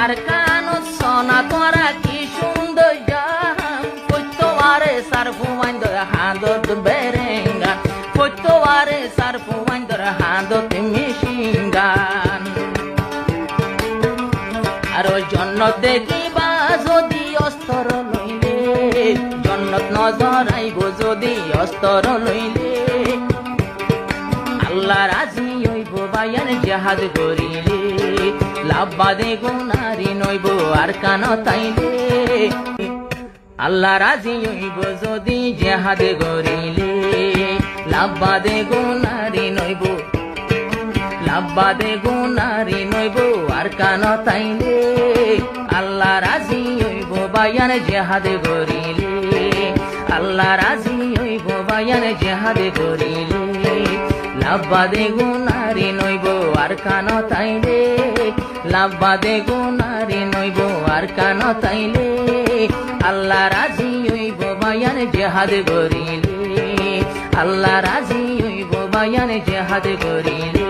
আর কানো সোনা তোরা কি সুন্দর জাম কইতোয়ারে সারফু মাইন্দর হাঁদত বেরেঙ্গা কইতোয়ারে সারফু মাইন্দর হাঁদত মিশিঙ্গান আর জন্নত দেখিবা যদি অস্তর লইলে জন্নত নজর আইব যদি অস্তর লইলে আল্লাহ রাজি হইব বায়ান জাহাজ করিলে লাভবাদে গুনারি নইব আর কান তাইলে আল্লাহ রাজি হইব যদি জাহাজ করিলে লাভবাদে গুনারি নইব লাভবাদে গুনারি নইব আর কান তাইলে আল্লাহ রাজি হইব বায়ান জাহাজ করিলে আল্লাহ রাজি হইব বায়ান জাহাজ করিলে লাভবাদে গুনারি নইব আর কান তাইলে লাভবাদে গুনারি নইব আর কান তাইলে আল্লাহ রাজি হইব বায়ান জাহাজ করিলে আল্লাহ রাজি হইব বায়ান জাহাজ করিলে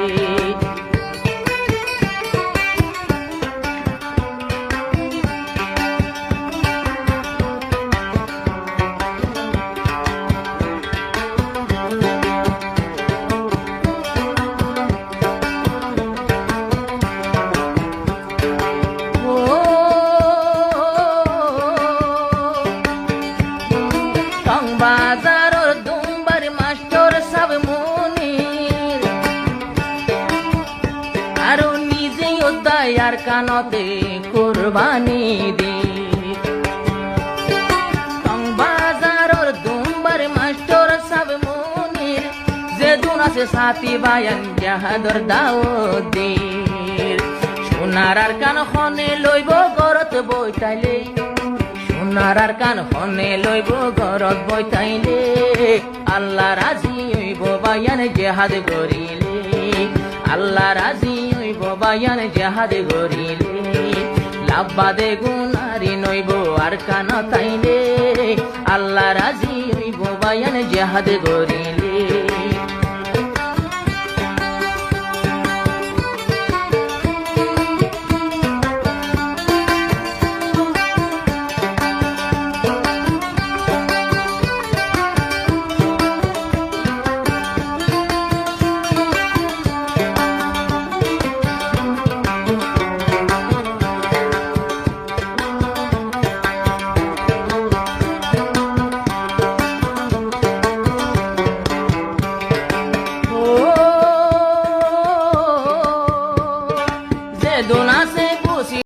বাজারর দুম্বার মাস্টার সব মনির আর নিজে উদয়ার কানতে কুরবানি দি বাজারর দুম্বার মাস্টার সব মনির যে দুন আছে সাথী বায়ান জাহাদর দাউদ্দির সোনার আর কান খনে লইব গরত বইতাইলে সোনার কান হনে লইব ঘরত বইতাইলে আল্লাহ রাজি হইব বায়ান জাহাজ করিলে আল্লাহ রাজি হইব বায়ান জাহাজ করিলে লাভবাদে গুনারি নইব আর কান তাইলে আল্লাহ রাজি হইব বায়ান জাহাজ করিলে